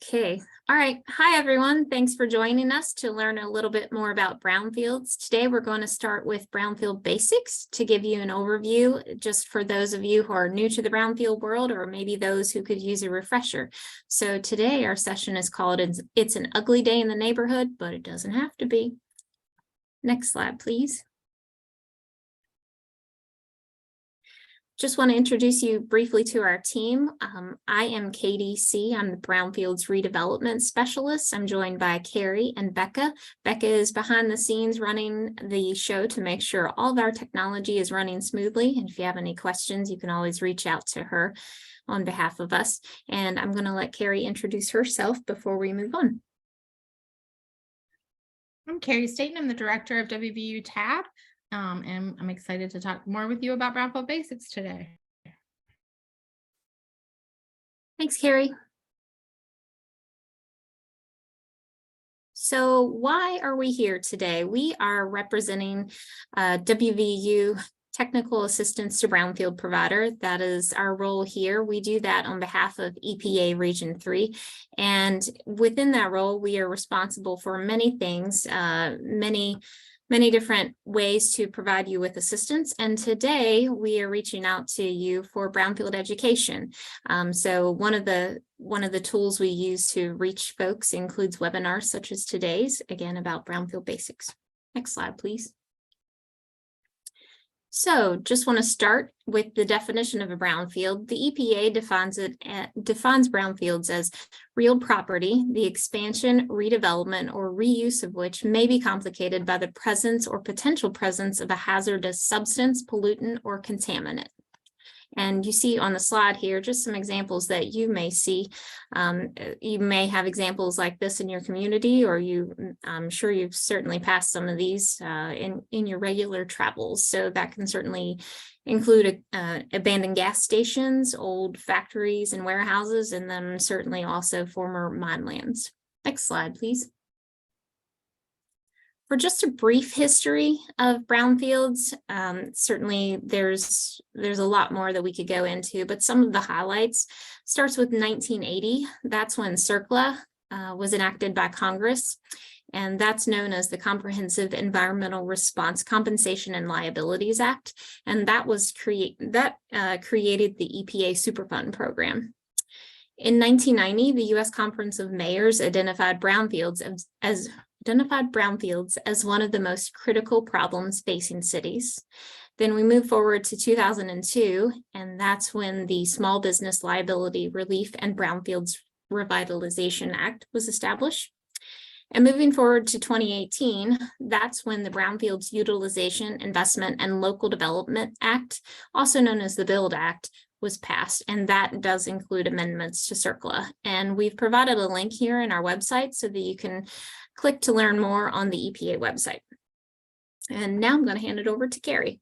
Okay. All right. Hi, everyone. Thanks for joining us to learn a little bit more about brownfields. Today, we're going to start with brownfield basics to give you an overview, just for those of you who are new to the brownfield world, or maybe those who could use a refresher. So today, our session is called It's an Ugly Day in the Neighborhood, but it doesn't have to be. Next slide, please. Just want to introduce you briefly to our team. I am Katie C. I'm the Brownfields Redevelopment Specialist. I'm joined by Carrie and Becca. Becca is behind the scenes running the show to make sure all of our technology is running smoothly. And if you have any questions, you can always reach out to her on behalf of us. And I'm going to let Carrie introduce herself before we move on. I'm Carrie Staten. I'm the director of WVU TAB. And I'm excited to talk more with you about Brownfield basics today. Thanks, Carrie. So why are we here today? We are representing WVU Technical Assistance to Brownfield Provider. That is our role here. We do that on behalf of EPA Region 3. And within that role, we are responsible for many things, many different ways to provide you with assistance. And today we are reaching out to you for brownfield education. So one of the tools we use to reach folks includes webinars such as today's, again, about brownfield basics. Next slide, please. So just want to start with the definition of a brownfield. The EPA defines brownfields as real property, the expansion, redevelopment, or reuse of which may be complicated by the presence or potential presence of a hazardous substance, pollutant, or contaminant. And you see on the slide here just some examples that you may see. You may have examples like this in your community, or I'm sure you've certainly passed some of these in your regular travels. So that can certainly include abandoned gas stations, old factories and warehouses, and then certainly also former mine lands. Next slide, please. For just a brief history of brownfields, certainly there's a lot more that we could go into, but some of the highlights starts with 1980. That's when CERCLA was enacted by Congress, and that's known as the Comprehensive Environmental Response Compensation and Liabilities Act, and that was created the EPA Superfund program. In 1990, the U.S. Conference of Mayors identified brownfields as one of the most critical problems facing cities. Then we move forward to 2002, and that's when the Small Business Liability Relief and Brownfields Revitalization Act was established. And moving forward to 2018, that's when the Brownfields Utilization, Investment, and Local Development Act, also known as the BUILD Act, was passed, and that does include amendments to CERCLA. And we've provided a link here in our website so that you can click to learn more on the EPA website. And now I'm going to hand it over to Carrie.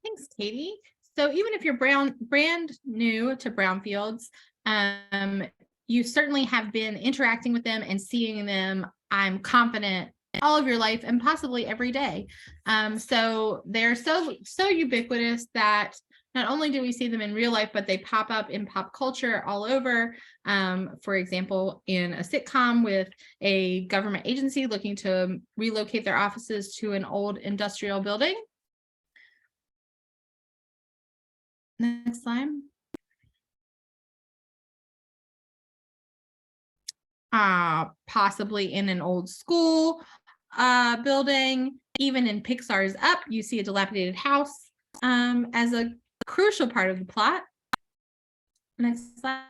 Thanks, Katie. So even if you're brand new to brownfields, you certainly have been interacting with them and seeing them, I'm confident, all of your life and possibly every day. So they're so ubiquitous that not only do we see them in real life, but they pop up in pop culture all over. For example, in a sitcom with a government agency looking to relocate their offices to an old industrial building. Next slide. Possibly in an old school building. Even in Pixar's Up, you see a dilapidated house as a crucial part of the plot. Next slide.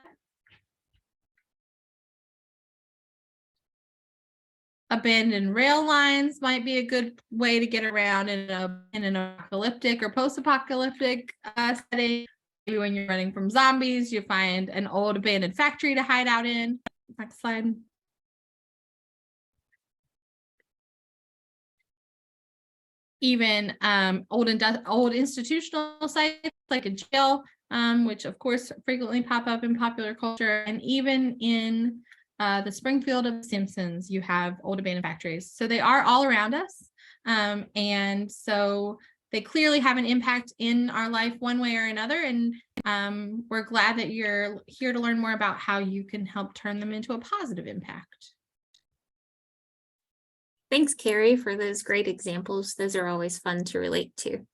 Abandoned rail lines might be a good way to get around in an apocalyptic or post-apocalyptic setting. Maybe when you're running from zombies, you find an old abandoned factory to hide out in. Next slide. Even old institutional sites like a jail, which of course frequently pop up in popular culture, and even in the Springfield of The Simpsons, you have old abandoned factories. So they are all around us, and so they clearly have an impact in our life one way or another. And we're glad that you're here to learn more about how you can help turn them into a positive impact. Thanks, Carrie, for those great examples. Those are always fun to relate to.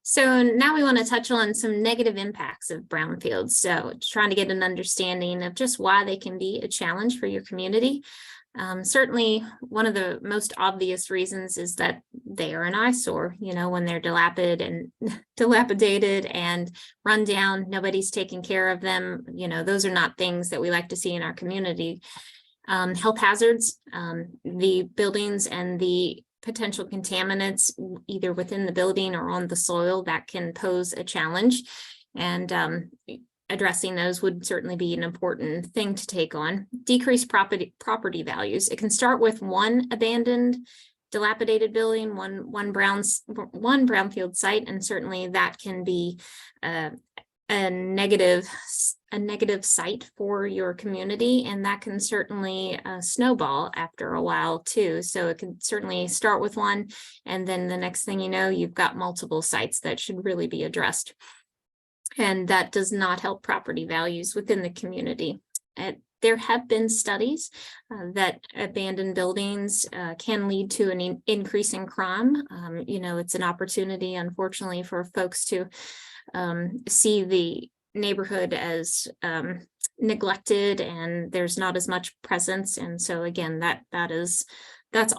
So now we want to touch on some negative impacts of brownfields. So trying to get an understanding of just why they can be a challenge for your community. Certainly, one of the most obvious reasons is that they are an eyesore. When they're dilapidated and run down, nobody's taking care of them. Those are not things that we like to see in our community. Health hazards, the buildings and the potential contaminants either within the building or on the soil that can pose a challenge. And addressing those would certainly be an important thing to take on. Decreased property values. It can start with one abandoned, dilapidated building, one brownfield site, and certainly that can be a negative site for your community, and that can certainly snowball after a while too. So it can certainly start with one, and then the next thing you know, you've got multiple sites that should really be addressed. And that does not help property values within the community. There have been studies that abandoned buildings can lead to an increase in crime. It's an opportunity, unfortunately, for folks to see the neighborhood as neglected, and there's not as much presence. And so again, that's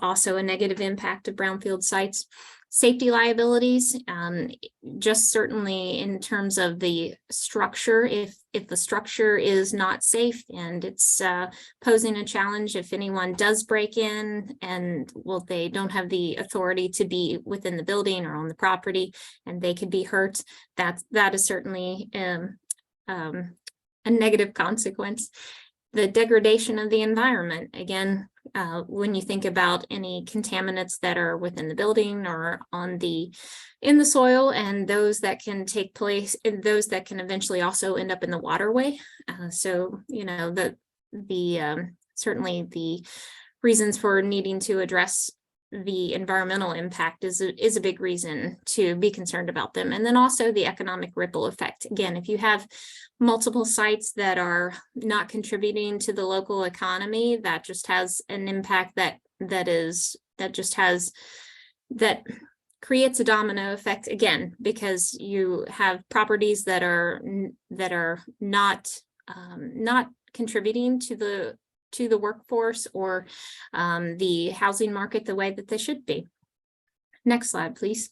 also a negative impact of brownfield sites. Safety liabilities, just certainly in terms of the structure, if the structure is not safe and it's posing a challenge, if anyone does break in and they don't have the authority to be within the building or on the property and they could be hurt, that is certainly a negative consequence. The degradation of the environment, again, when you think about any contaminants that are within the building or in the soil, and those that can take place, and those that can eventually also end up in the waterway. Certainly the reasons for needing to address the environmental impact is a big reason to be concerned about them. And then also the economic ripple effect. Again, if you have multiple sites that are not contributing to the local economy, that just has an impact that creates a domino effect, again, because you have properties that are not contributing to the workforce or the housing market the way that they should be. Next slide, please.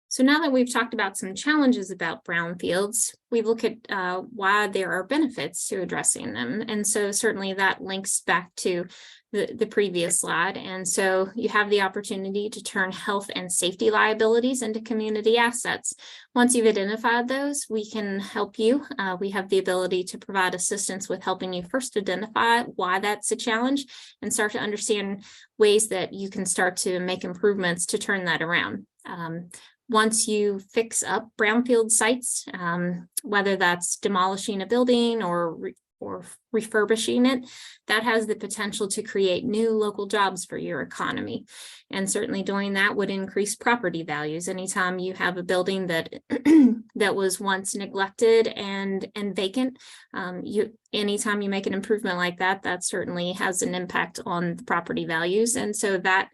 So now that we've talked about some challenges about brownfields, we look at why there are benefits to addressing them. And so certainly that links back to the previous slide. And so you have the opportunity to turn health and safety liabilities into community assets. Once you've identified those, we can help you. We have the ability to provide assistance with helping you first identify why that's a challenge and start to understand ways that you can start to make improvements to turn that around. Once you fix up brownfield sites, whether that's demolishing a building or refurbishing it, that has the potential to create new local jobs for your economy. And certainly doing that would increase property values. Anytime you have a building that that was once neglected and vacant, anytime you make an improvement like that, that certainly has an impact on the property values. And so that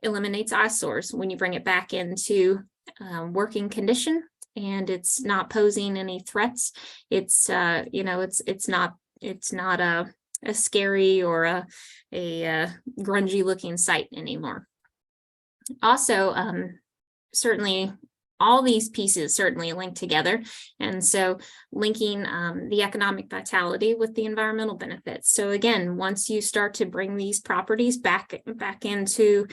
eliminates eyesores when you bring it back into working condition and it's not posing any threats. It's not a scary or a grungy looking site anymore. Also, certainly all these pieces certainly link together. And so linking the economic vitality with the environmental benefits. So again, once you start to bring these properties back into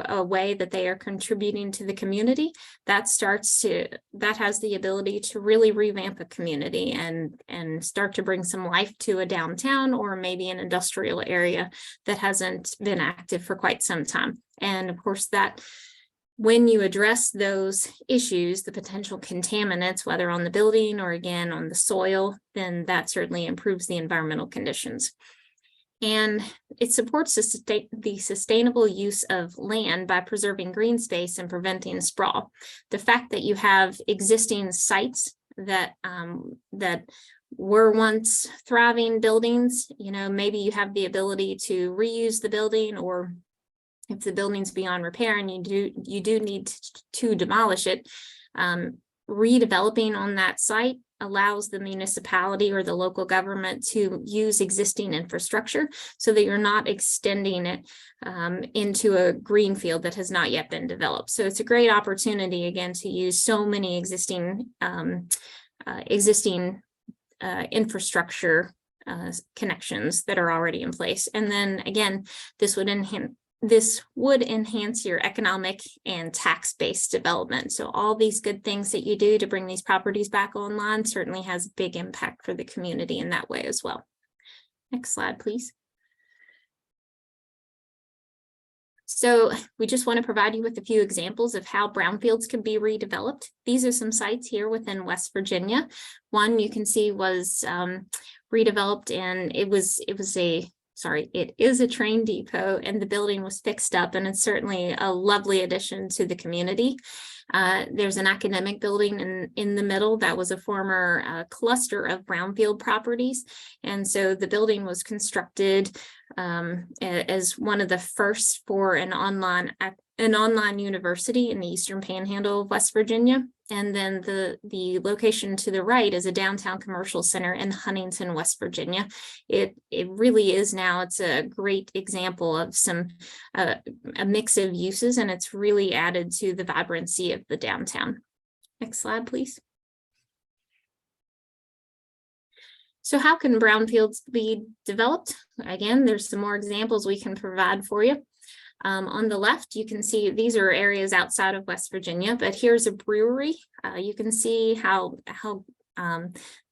a way that they are contributing to the community, that has the ability to really revamp a community and start to bring some life to a downtown or maybe an industrial area that hasn't been active for quite some time. And of course, that when you address those issues, the potential contaminants, whether on the building or again on the soil, then that certainly improves the environmental conditions. And it supports the sustainable use of land by preserving green space and preventing sprawl. The fact that you have existing sites that that were once thriving buildings, maybe you have the ability to reuse the building, or if the building's beyond repair and you do need to demolish it, redeveloping on that site allows the municipality or the local government to use existing infrastructure so that you're not extending it into a green field that has not yet been developed. So it's a great opportunity, again, to use so many existing infrastructure connections that are already in place. And then again, this would enhance your economic and tax-based development. So all these good things that you do to bring these properties back online certainly has a big impact for the community in that way as well. Next slide, please. So we just want to provide you with a few examples of how brownfields can be redeveloped. These are some sites here within West Virginia. One you can see was redeveloped, and it is a train depot, and the building was fixed up, and it's certainly a lovely addition to the community. There's an academic building in the middle that was a former cluster of brownfield properties. And so the building was constructed as one of the first for an online university in the Eastern Panhandle of West Virginia. And then the location to the right is a downtown commercial center in Huntington, West Virginia. It really is now, it's a great example of a mix of uses, and it's really added to the vibrancy of the downtown. Next slide, please. So how can brownfields be developed? Again, there's some more examples we can provide for you. On the left, you can see these are areas outside of West Virginia, but here's a brewery. You can see how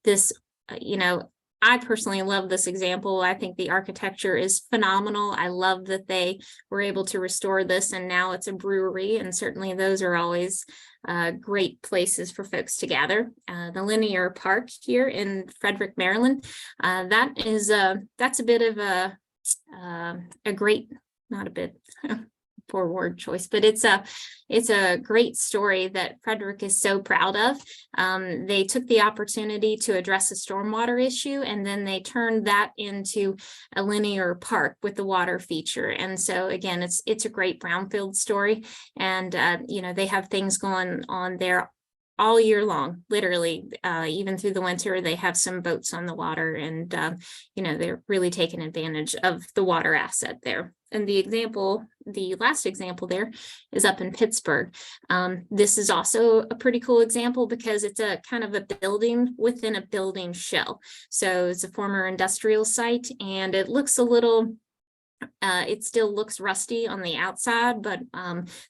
this, I personally love this example. I think the architecture is phenomenal. I love that they were able to restore this, and now it's a brewery, and certainly those are always great places for folks to gather. The Linear Park here in Frederick, Maryland, that's a bit of a great, not a bit, poor word choice, but it's a great story that Frederick is so proud of. They took the opportunity to address a stormwater issue, and then they turned that into a linear park with the water feature. And so again, it's a great brownfield story, and they have things going on there all year long, literally, even through the winter. They have some boats on the water, and they're really taking advantage of the water asset there. And the last example there is up in Pittsburgh. This is also a pretty cool example because it's a kind of a building within a building shell. So it's a former industrial site, and it looks a little, it still looks rusty on the outside, but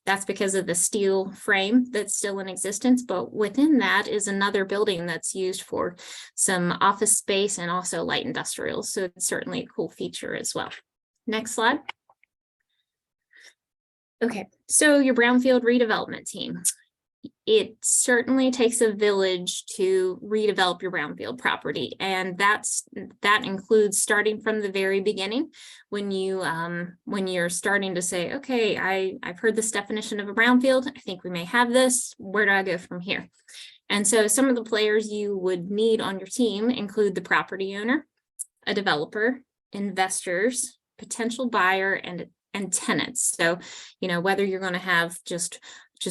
that's because of the steel frame that's still in existence. But within that is another building that's used for some office space and also light industrial. So it's certainly a cool feature as well. Next slide. Okay, so your brownfield redevelopment team. It certainly takes a village to redevelop your brownfield property, and that includes starting from the very beginning when you're starting to say, okay, I've heard this definition of a brownfield. I think we may have this. Where do I go from here? And so some of the players you would need on your team include the property owner, a developer, investors, potential buyer, and tenants. So, whether you're going to have just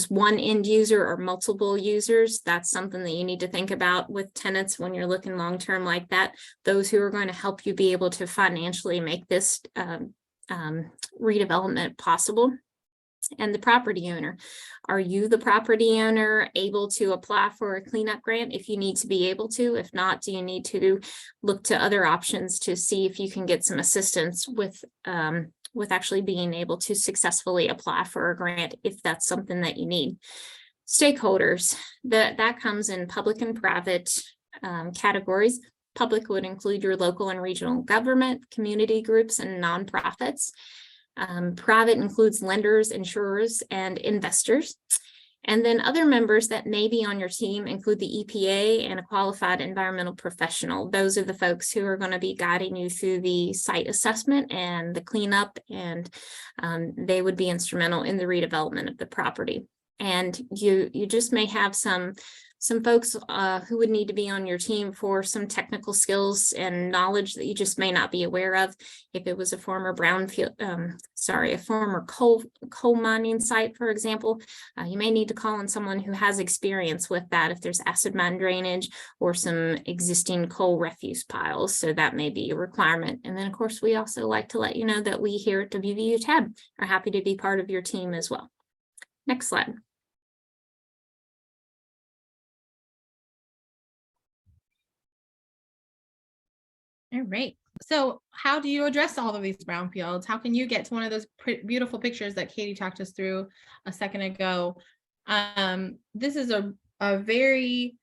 one end user or multiple users, that's something that you need to think about with tenants when you're looking long-term like that. Those who are going to help you be able to financially make this redevelopment possible. And the property owner. Are you, the property owner, able to apply for a cleanup grant if you need to be able to? If not, do you need to look to other options to see if you can get some assistance with actually being able to successfully apply for a grant if that's something that you need? Stakeholders, that comes in public and private categories. Public would include your local and regional government, community groups, and nonprofits. Private includes lenders, insurers, and investors. And then other members that may be on your team include the EPA and a qualified environmental professional. Those are the folks who are going to be guiding you through the site assessment and the cleanup, and they would be instrumental in the redevelopment of the property. And you just may have some folks who would need to be on your team for some technical skills and knowledge that you just may not be aware of. If it was a former a former coal mining site, for example, you may need to call on someone who has experience with that if there's acid mine drainage or some existing coal refuse piles. So that may be a requirement. And then, of course, we also like to let you know that we here at WVU TAB are happy to be part of your team as well. Next slide. All right. So how do you address all of these brownfields? How can you get to one of those beautiful pictures that Katie talked us through a second ago? This is a very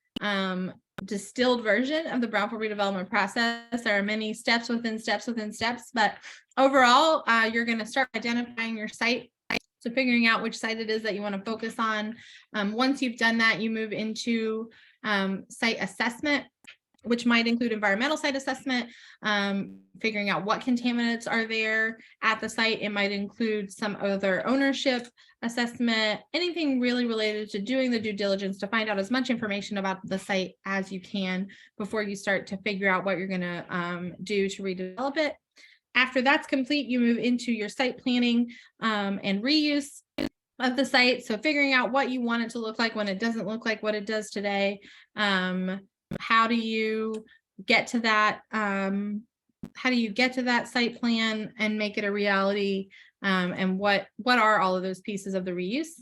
distilled version of the brownfield redevelopment process. There are many steps within steps within steps, but overall, you're going to start identifying your site. So figuring out which site it is that you want to focus on. Once you've done that, you move into site assessment, which might include environmental site assessment, figuring out what contaminants are there at the site. It might include some other ownership assessment, anything really related to doing the due diligence to find out as much information about the site as you can before you start to figure out what you're going to do to redevelop it. After that's complete, you move into your site planning and reuse of the site. So figuring out what you want it to look like when it doesn't look like what it does today. How do you get to that? How do you get to that site plan and make it a reality? And what are all of those pieces of the reuse?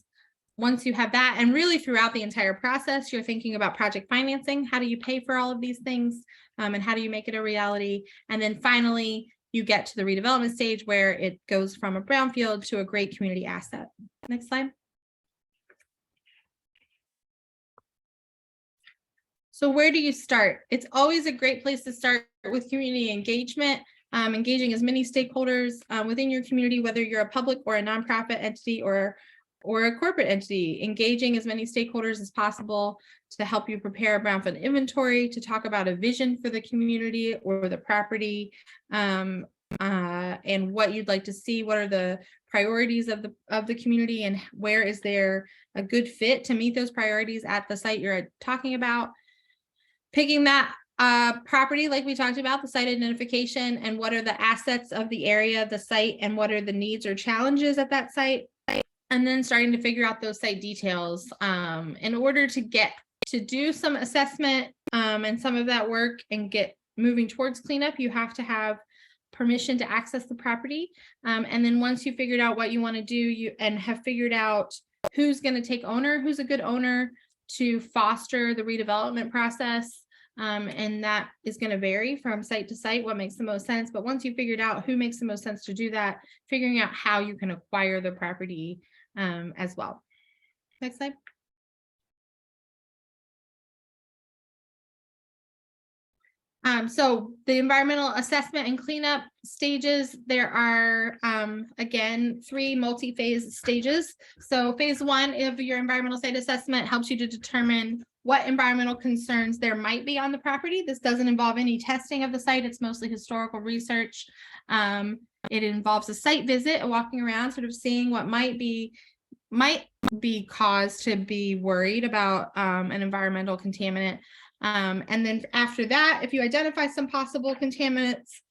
Once you have that, and really throughout the entire process, you're thinking about project financing. How do you pay for all of these things? And how do you make it a reality? And then finally, you get to the redevelopment stage where it goes from a brownfield to a great community asset. Next slide. So where do you start? It's always a great place to start with community engagement, engaging as many stakeholders within your community, whether you're a public or a nonprofit entity or a corporate entity, engaging as many stakeholders as possible to help you prepare a brownfield inventory, to talk about a vision for the community or the property, and what you'd like to see. What are the priorities of the community, and where is there a good fit to meet those priorities at the site you're talking about? Picking that property, like we talked about, the site identification, and what are the assets of the area, the site, and what are the needs or challenges at that site, and then starting to figure out those site details. In order to get to do some assessment and some of that work and get moving towards cleanup, you have to have permission to access the property. And then once you figured out what you want to do, and have figured out who's going to take who's a good owner to foster the redevelopment process. And that is going to vary from site to site, what makes the most sense. But once you figured out who makes the most sense to do that, figuring out how you can acquire the property as well. Next slide. So the environmental assessment and cleanup stages, there are, again, 3 multi-phase stages. So phase 1 of your environmental site assessment helps you to determine what environmental concerns there might be on the property. This doesn't involve any testing of the site. It's mostly historical research. It involves a site visit, walking around, sort of seeing what might be cause to be worried about an environmental contaminant. And then after that, if you identify some possible contaminants,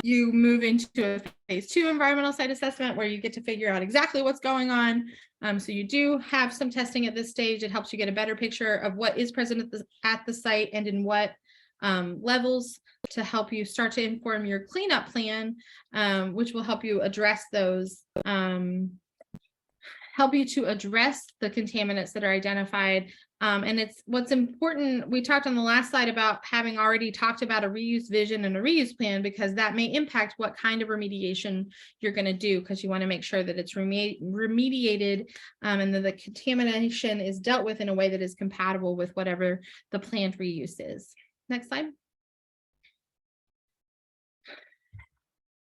you move into a phase 2 environmental site assessment where you get to figure out exactly what's going on. So you do have some testing at this stage. It helps you get a better picture of what is present at the site and in what levels, to help you start to inform your cleanup plan, which will help you address those, help you to address the contaminants that are identified. And it's what's important. We talked on the last slide about having already talked about a reuse vision and a reuse plan, because that may impact what kind of remediation you're going to do, because you want to make sure that it's remediated and that the contamination is dealt with in a way that is compatible with whatever the planned reuse is. Next slide.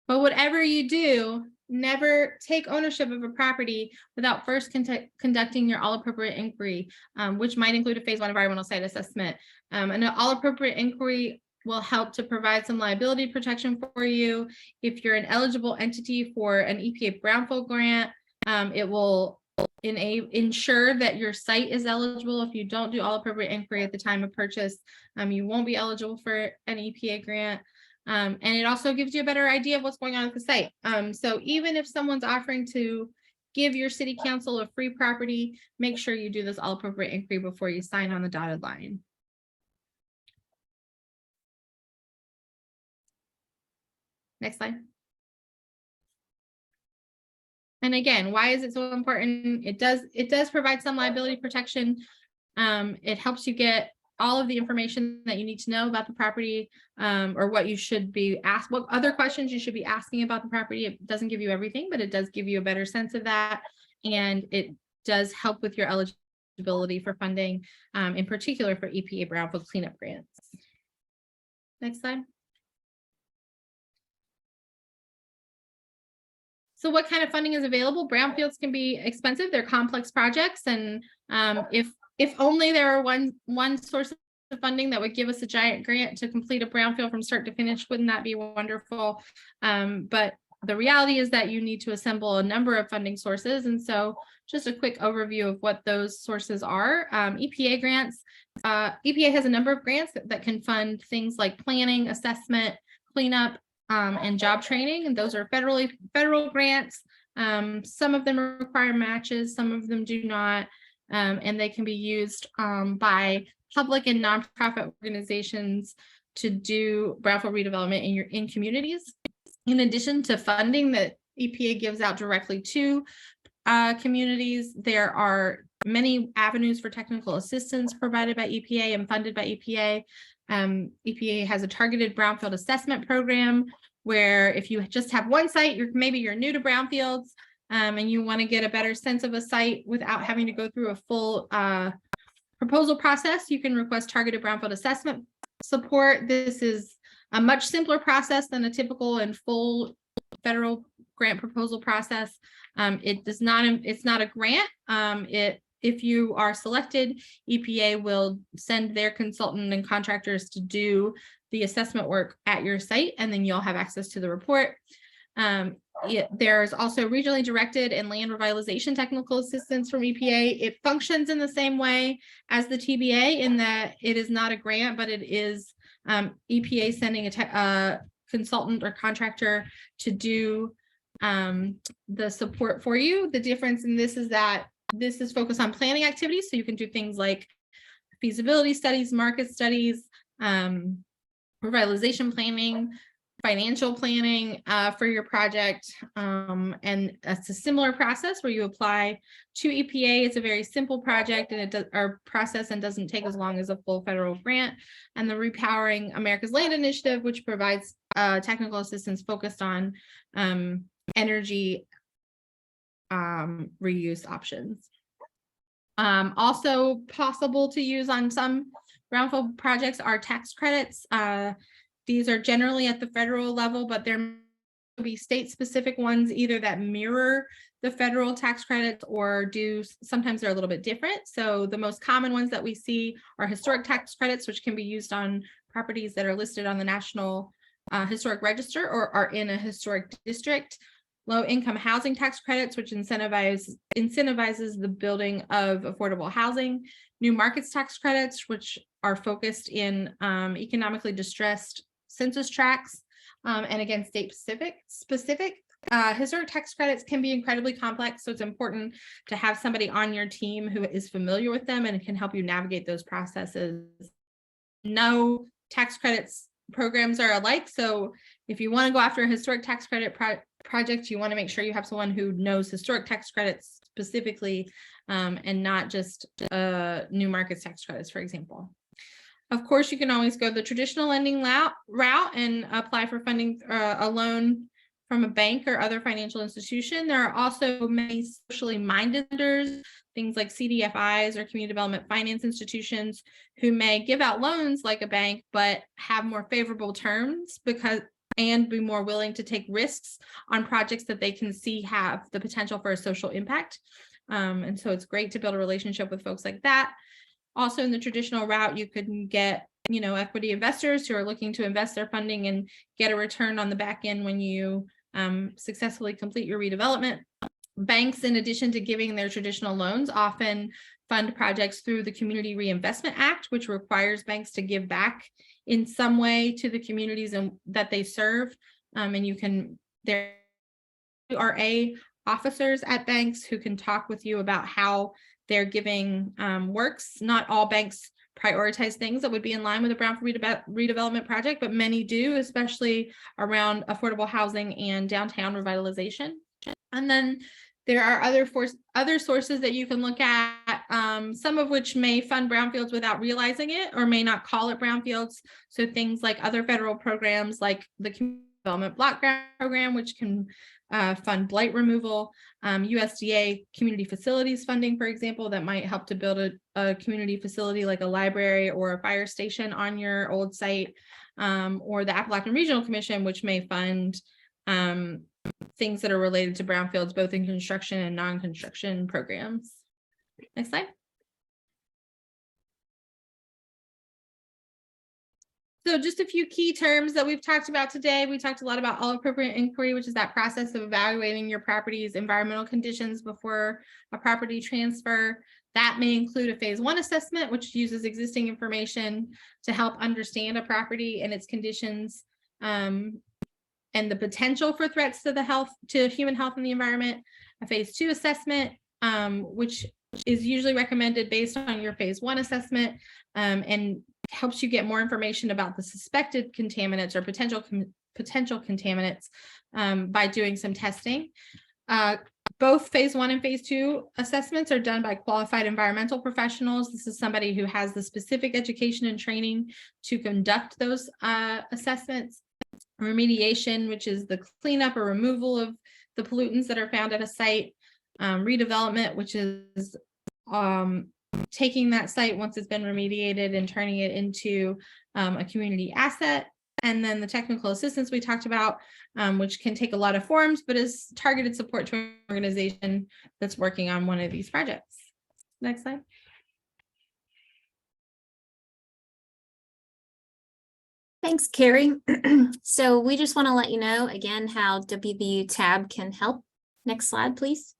But whatever you do, never take ownership of a property without first conducting your all appropriate inquiry, which might include a phase 1 environmental site assessment. And an all appropriate inquiry will help to provide some liability protection for you. If you're an eligible entity for an EPA Brownfield grant, it will ensure that your site is eligible. If you don't do all appropriate inquiry at the time of purchase, you won't be eligible for an EPA grant. And it also gives you a better idea of what's going on at the site. So even if someone's offering to give your city council a free property, make sure you do this all appropriate inquiry before you sign on the dotted line. Next slide. And again, why is it so important? It does provide some liability protection. It helps you get all of the information that you need to know about the property, or what you should be asked, what other questions you should be asking about the property. It doesn't give you everything, but it does give you a better sense of that. And it does help with your eligibility for funding, in particular for EPA Brownfield cleanup grants. Next slide. So what kind of funding is available? Brownfields can be expensive. They're complex projects. And if only there were one source of funding that would give us a giant grant to complete a brownfield from start to finish, wouldn't that be wonderful? But the reality is that you need to assemble a number of funding sources. And so just a quick overview of what those sources are. EPA grants. EPA has a number of grants that can fund things like planning, assessment, cleanup, and job training, and those are federal grants. Some of them require matches, some of them do not, and they can be used by public and nonprofit organizations to do brownfield redevelopment in communities. In addition to funding that EPA gives out directly to communities, there are many avenues for technical assistance provided by EPA and funded by EPA. EPA has a targeted brownfield assessment program where if you just have one site, maybe you're new to brownfields, and you want to get a better sense of a site without having to go through a full proposal process, you can request targeted brownfield assessment support. This is a much simpler process than a typical and full federal grant proposal process. It's not a grant. If you are selected, EPA will send their consultant and contractors to do the assessment work at your site, and then you'll have access to the report. There's also regionally directed and land revitalization technical assistance from EPA. It functions in the same way as the TBA in that it is not a grant, but it is EPA sending a consultant or contractor to do the support for you. The difference in this is that this is focused on planning activities, so you can do things like feasibility studies, market studies, revitalization planning, financial planning for your project. And it's a similar process where you apply to EPA. It's a very simple project, and it does our process and doesn't take as long as a full federal grant. And the Repowering America's Land Initiative, which provides technical assistance focused on energy reuse options. Also possible to use on some brownfield projects are tax credits. These are generally at the federal level, but there may be state-specific ones either that mirror the federal tax credits or sometimes they're a little bit different. So the most common ones that we see are historic tax credits, which can be used on properties that are listed on the National Historic Register or are in a historic district. Low-income housing tax credits, which incentivizes the building of affordable housing. New markets tax credits, which are focused in economically distressed census tracts, and again, state-specific. Historic tax credits can be incredibly complex, so it's important to have somebody on your team who is familiar with them and can help you navigate those processes. No tax credits programs are alike, so if you want to go after a historic tax credit project, you want to make sure you have someone who knows historic tax credits specifically, and not just new markets tax credits, for example. Of course, you can always go the traditional lending route and apply for funding, a loan from a bank or other financial institution. There are also many socially minded lenders, things like CDFIs or community development finance institutions, who may give out loans like a bank, but have more favorable terms because and be more willing to take risks on projects that they can see have the potential for a social impact. And so it's great to build a relationship with folks like that. Also, in the traditional route, you could get, equity investors who are looking to invest their funding and get a return on the back end when you successfully complete your redevelopment. Banks, in addition to giving their traditional loans, often fund projects through the Community Reinvestment Act, which requires banks to give back in some way to the communities that they serve. And there are officers at banks who can talk with you about how their giving works. Not all banks prioritize things that would be in line with a brownfield redevelopment project, but many do, especially around affordable housing and downtown revitalization. And then there are other sources that you can look at, some of which may fund brownfields without realizing it, or may not call it brownfields. So things like other federal programs like the Community Development Block Grant Program, which can fund blight removal, USDA community facilities funding, for example, that might help to build a community facility like a library or a fire station on your old site, or the Appalachian Regional Commission, which may fund things that are related to brownfields, both in construction and non-construction programs. Next slide. So just a few key terms that we've talked about today. We talked a lot about all appropriate inquiry, which is that process of evaluating your property's environmental conditions before a property transfer. That may include a phase 1 assessment, which uses existing information to help understand a property and its conditions, and the potential for threats to human health and the environment. A phase 2 assessment, which is usually recommended based on your phase 1 assessment, and helps you get more information about the suspected contaminants or potential contaminants by doing some testing. Both phase 1 and phase 2 assessments are done by qualified environmental professionals. This is somebody who has the specific education and training to conduct those assessments. Remediation, which is the cleanup or removal of the pollutants that are found at a site. Redevelopment, which is taking that site once it's been remediated and turning it into a community asset. And then the technical assistance we talked about, which can take a lot of forms, but is targeted support to an organization that's working on one of these projects. Next slide. Thanks, Carrie. So we just want to let you know again how WVU Tab can help. Next slide, please.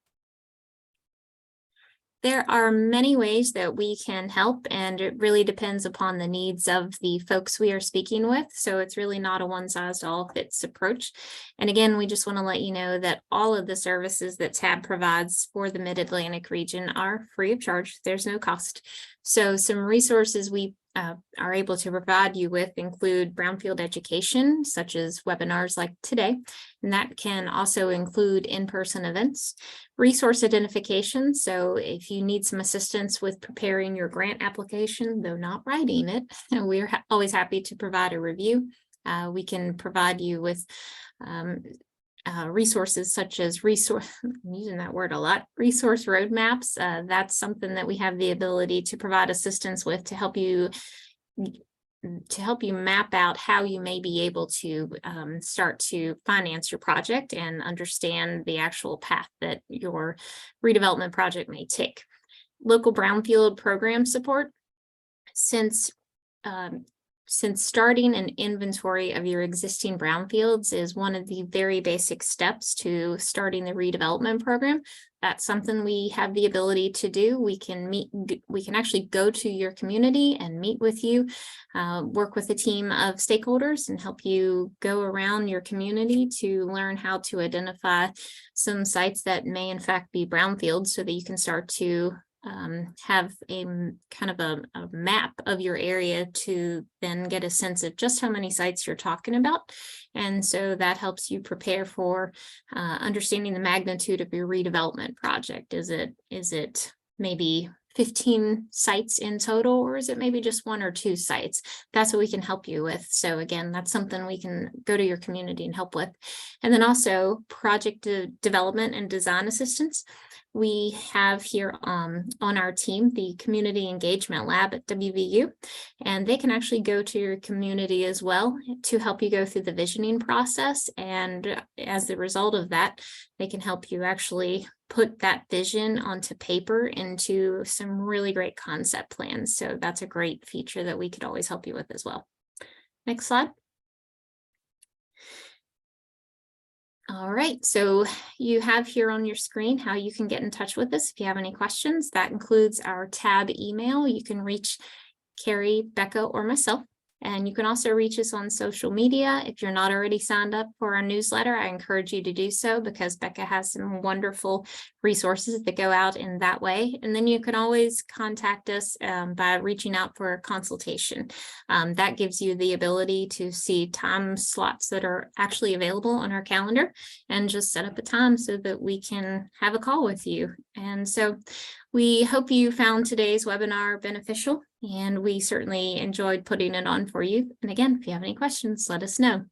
There are many ways that we can help, and it really depends upon the needs of the folks we are speaking with. So it's really not a one-size-all-fits approach. And again, we just want to let you know that all of the services that TAB provides for the Mid-Atlantic region are free of charge. There's no cost. So some resources we are able to provide you with include brownfield education, such as webinars like today, and that can also include in-person events. Resource identification, so if you need some assistance with preparing your grant application, though not writing it, we're always happy to provide a review. We can provide you with resources such as I'm using that word a lot, resource roadmaps. That's something that we have the ability to provide assistance with to help you map out how you may be able to start to finance your project and understand the actual path that your redevelopment project may take. Local brownfield program support. Since starting an inventory of your existing brownfields is one of the very basic steps to starting the redevelopment program, that's something we have the ability to do. We can actually go to your community and meet with you, work with a team of stakeholders and help you go around your community to learn how to identify some sites that may in fact be brownfields so that you can start to have a kind of a map of your area to then get a sense of just how many sites you're talking about. And so that helps you prepare for understanding the magnitude of your redevelopment project. Is it maybe 15 sites in total, or is it maybe just 1 or 2 sites? That's what we can help you with. So again, that's something we can go to your community and help with. And then also project development and design assistance. we have here on our team the Community Engagement Lab at WVU, and they can actually go to your community as well to help you go through the visioning process. And as a result of that, they can help you actually put that vision onto paper into some really great concept plans. So that's a great feature that we could always help you with as well. Next slide. All right, so you have here on your screen how you can get in touch with us if you have any questions. That includes our tab email. You can reach Carrie, Becca, or myself. And you can also reach us on social media. If you're not already signed up for our newsletter, I encourage you to do so because Becca has some wonderful resources that go out in that way. And then you can always contact us by reaching out for a consultation. That gives you the ability to see time slots that are actually available on our calendar and just set up a time so that we can have a call with you. And so we hope you found today's webinar beneficial, and we certainly enjoyed putting it on for you. And again, if you have any questions, let us know.